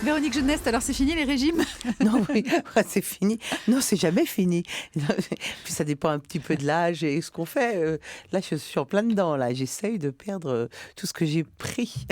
Véronique Geneste, alors c'est fini les régimes? Non, oui, c'est fini. Non, c'est jamais fini. Puis ça dépend un petit peu de l'âge et ce qu'on fait. Là, je suis en plein dedans. Là, j'essaye de perdre tout ce que j'ai pris.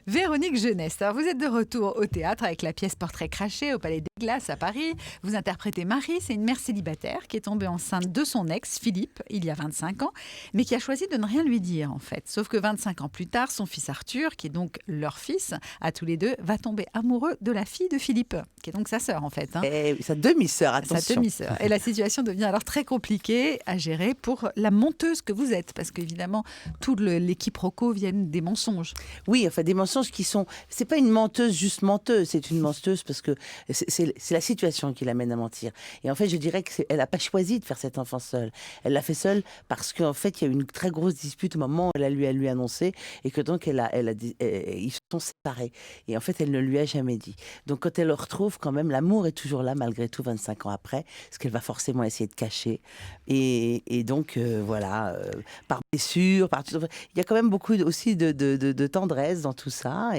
Véronique Geneste, alors vous êtes de retour au théâtre avec la pièce Portrait craché au Palais des Glaces à Paris. Vous interprétez Marie, c'est une mère célibataire qui est tombée enceinte de son ex, Philippe, il y a 25 ans, mais qui a choisi de ne rien lui dire en fait. Sauf que 25 ans plus tard, son fils Arthur, qui est donc leur fils, à tous les deux, va tomber amoureux de la fille de Philippe, qui est donc sa sœur en fait. Et sa demi-sœur, attention. Sa demi-sœur. Et la situation devient alors très compliquée à gérer pour la menteuse que vous êtes, parce qu'évidemment, toute l'équipe Rocco viennent des mensonges. Oui, enfin des mensonges qui sont... C'est pas une menteuse juste menteuse, c'est une menteuse parce que c'est la situation qui l'amène à mentir. Et en fait, je dirais qu'elle n'a pas choisi de faire cet enfant seule. Elle l'a fait seule parce qu'en fait, il y a eu une très grosse dispute au moment où elle a lui annoncé et que donc ils se sont séparés. Et en fait, elle ne lui a jamais dit. Donc quand elle le retrouve, quand même, l'amour est toujours là malgré tout 25 ans après, ce qu'elle va forcément essayer de cacher. Et donc, voilà, par blessure, il y a quand même beaucoup aussi de tendresse dans tout ça.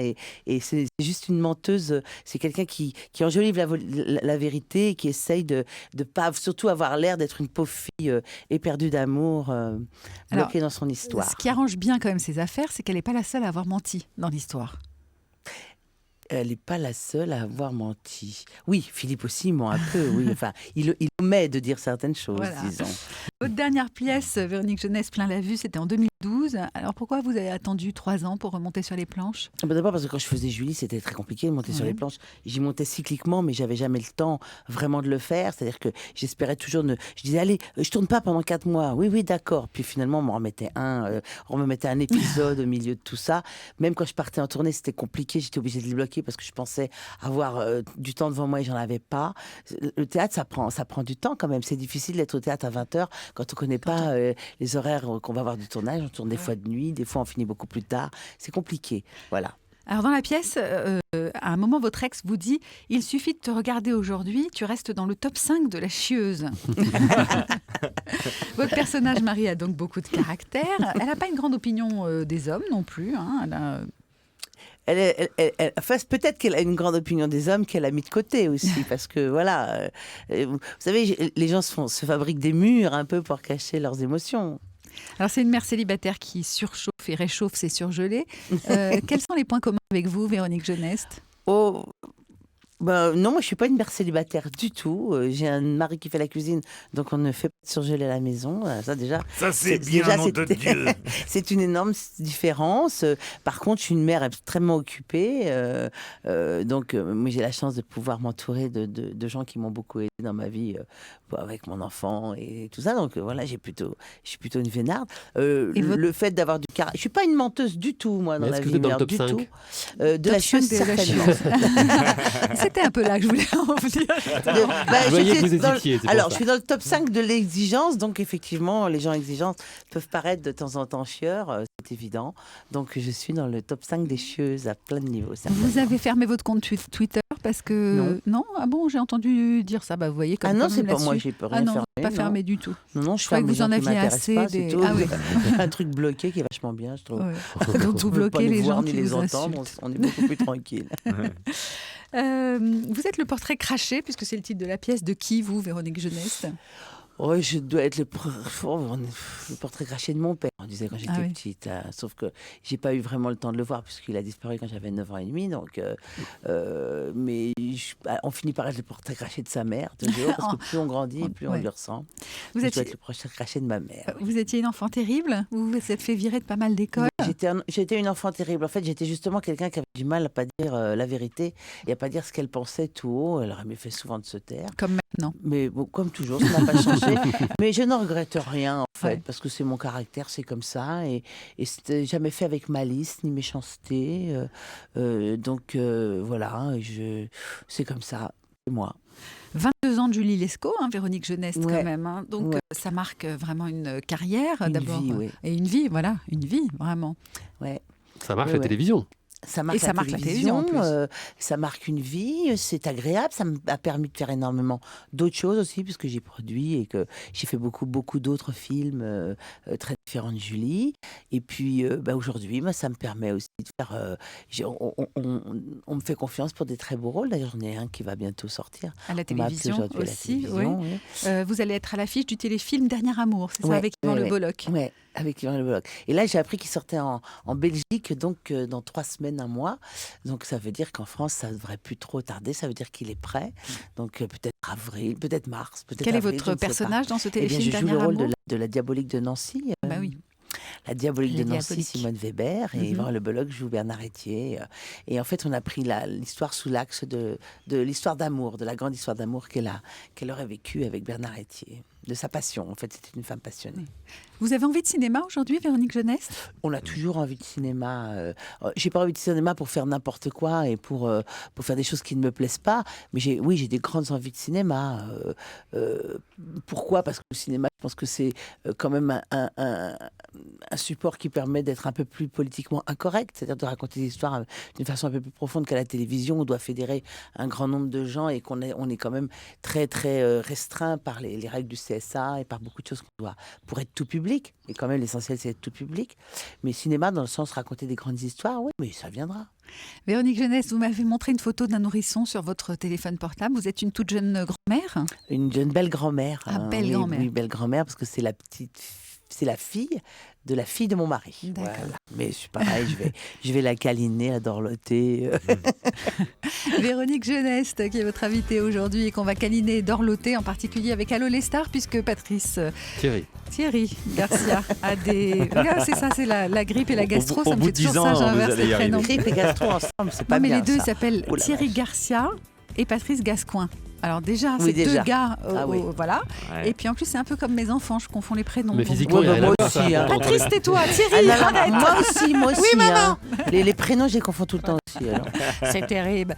Et c'est juste une menteuse, c'est quelqu'un qui enjolive la vérité et qui essaye de pas surtout avoir l'air d'être une pauvre fille éperdue d'amour, bloquée dans son histoire. Ce qui arrange bien quand même ses affaires, c'est qu'elle n'est pas la seule à avoir menti dans l'histoire. Elle n'est pas la seule à avoir menti. Oui, Philippe aussi ment un peu, oui. Enfin, il omet de dire certaines choses, voilà. Disons. Votre dernière pièce, Véronique Geneste, Plein la vue, c'était en 2012. Alors pourquoi vous avez attendu 3 ans pour remonter sur les planches? D'abord parce que quand je faisais Julie, c'était très compliqué de monter sur les planches. J'y montais cycliquement, mais j'avais jamais le temps vraiment de le faire. C'est-à-dire que j'espérais toujours... Je disais, allez, je tourne pas pendant 4 mois. Oui, d'accord. Puis finalement, on me remettait un épisode au milieu de tout ça. Même quand je partais en tournée, c'était compliqué. J'étais obligée de les bloquer parce que je pensais avoir du temps devant moi et j'en avais pas. Le théâtre, ça prend du temps quand même. C'est difficile d'être au théâtre à 20h quand on connaît pas les horaires qu'on va avoir du tournage. On tourne des fois de nuit, des fois on finit beaucoup plus tard. C'est compliqué, voilà. Alors dans la pièce, à un moment, votre ex vous dit « Il suffit de te regarder aujourd'hui, tu restes dans le top 5 de la chieuse ». Votre personnage, Marie, a donc beaucoup de caractère. Elle n'a pas une grande opinion des hommes non plus. Hein. Enfin, peut-être qu'elle a une grande opinion des hommes qu'elle a mis de côté aussi, parce que voilà, vous savez, les gens se fabriquent des murs un peu pour cacher leurs émotions. Alors c'est une mère célibataire qui surchauffe et réchauffe ses surgelés. Quels sont les points communs avec vous, Véronique Geneste? Non, moi je suis pas une mère célibataire du tout. J'ai un mari qui fait la cuisine, donc on ne fait pas de surgelé à la maison. Ça déjà. Ça c'est bien, nom de Dieu. C'est une énorme différence. Par contre, je suis une mère extrêmement occupée, donc moi j'ai la chance de pouvoir m'entourer de gens qui m'ont beaucoup aidé dans ma vie, avec mon enfant et tout ça. Donc voilà, je suis plutôt une vénarde. Le fait d'avoir du caractère, je suis pas une menteuse du tout moi dans la vie, dans le top 5 de la chose certainement. C'était un peu là que je voulais en venir. Je voyais que vous hésitiez. Alors, je suis dans le top 5 de l'exigence, donc effectivement, les gens exigeants peuvent paraître de temps en temps chieurs, c'est évident. Donc, je suis dans le top 5 des chieuses à plein de niveaux. Vous avez fermé votre compte Twitter parce que... Non. Ah bon, j'ai entendu dire ça. Vous voyez comme non, c'est pas moi, j'ai pas rien fermé. Pas fermé du tout. Non, je crois que vous en aviez assez. Un truc bloqué qui est vachement bien, je trouve. Ouais. Donc, vous bloquez les gens qui les entendent, on est beaucoup plus tranquille. Vous êtes le portrait craché, puisque c'est le titre de la pièce. De qui, vous, Véronique Geneste? Oui, je dois être le portrait craché de mon père, on disait quand j'étais petite. Sauf que j'ai pas eu vraiment le temps de le voir puisqu'il a disparu quand j'avais 9 ans et demi. Donc, mais on finit par être le portrait craché de sa mère, toujours, parce que plus on grandit, plus on lui ressemble. Je dois être le portrait craché de ma mère. Vous étiez une enfant terrible? Vous vous êtes fait virer de pas mal d'écoles? J'étais une enfant terrible. En fait, j'étais justement quelqu'un qui avait du mal à pas dire la vérité et à pas dire ce qu'elle pensait tout haut. Elle aurait mieux fait souvent de se taire. Comme maintenant. Mais bon, comme toujours, ça n'a pas changé. Mais je n'en regrette rien, en fait, parce que c'est mon caractère, c'est comme ça. Et c'était jamais fait avec malice ni méchanceté. Donc, voilà, c'est comme ça, c'est moi. 22 ans de Julie Lescaut, Véronique Geneste, quand même. Hein. Donc, ça marque vraiment une carrière, d'abord. Vie, oui. Et une vie, voilà, une vie, vraiment. Ouais. Ça marque la télévision. Ça marque, ça marque la télévision, en plus. Ça marque une vie, c'est agréable. Ça m'a permis de faire énormément d'autres choses aussi, puisque j'ai produit et que j'ai fait beaucoup d'autres films très différents de Julie. Et puis aujourd'hui, ça me permet aussi de faire. On me fait confiance pour des très beaux rôles. D'ailleurs, j'en ai un qui va bientôt sortir. À la télévision à la aussi, télévision, oui. Oui. Vous allez être à l'affiche du téléfilm Dernier Amour, c'est ça, Ouais, avec Yvan Le Bolloc. Oui, avec Yvan Le Bolloc. Et là, j'ai appris qu'il sortait en Belgique, donc dans 3 semaines, un mois. Donc ça veut dire qu'en France, ça ne devrait plus trop tarder. Ça veut dire qu'il est prêt. Donc peut-être avril, peut-être mars, peut-être Quel est avril, votre personnage dans ce téléfilm je joue Dernier le rôle Amour de la diabolique de Nancy. Bah oui. La diabolique La de Nancy, diabolique. Simone Weber, et Yvan Le Bolloc joue Bernard Etier. Et en fait, on a pris l'histoire sous l'axe de l'histoire d'amour, de la grande histoire d'amour qu'elle aurait vécue avec Bernard Etier, de sa passion. En fait, c'était une femme passionnée. Vous avez envie de cinéma aujourd'hui, Véronique Jeunesse? On a toujours envie de cinéma. J'ai pas envie de cinéma pour faire n'importe quoi et pour faire des choses qui ne me plaisent pas. Mais j'ai des grandes envies de cinéma. Pourquoi? Parce que le cinéma, je pense que c'est quand même un support qui permet d'être un peu plus politiquement incorrect, c'est-à-dire de raconter des histoires d'une façon un peu plus profonde qu'à la télévision. On doit fédérer un grand nombre de gens et on est quand même très très restreint par les règles du CSA et par beaucoup de choses qu'on doit pour être tout public. Et quand même, l'essentiel, c'est être tout public. Mais cinéma, dans le sens raconter des grandes histoires, oui, mais ça viendra. Véronique Jeunesse, vous m'avez montré une photo d'un nourrisson sur votre téléphone portable. Vous êtes une toute jeune grand-mère? Une belle grand-mère. Ah, belle grand-mère. Oui, belle grand-mère, parce que c'est la fille de mon mari. D'accord. Voilà. Mais je suis pareil, je vais la câliner, la dorloter. Véronique Jeunesse, qui est votre invitée aujourd'hui et qu'on va câliner et dorloter, en particulier avec Allô les stars, puisque Patrice Thierry Garcia a des... C'est ça, c'est la grippe et la gastro, ça me fait toujours ça, j'inverse les prénoms. Grippe et gastro ensemble, c'est pas non, mais bien. les deux ça. s'appellent Thierry Garcia et Patrice Gascoin. Alors déjà, c'est deux gars, voilà. Ouais. Et puis en plus, c'est un peu comme mes enfants, je confonds les prénoms. Mais physiquement, moi aussi. Hein. Patrice, tais-toi, Thierry, arrête. Moi aussi. Oui, maman. Les prénoms, je les confonds tout le temps aussi. Alors. C'est terrible.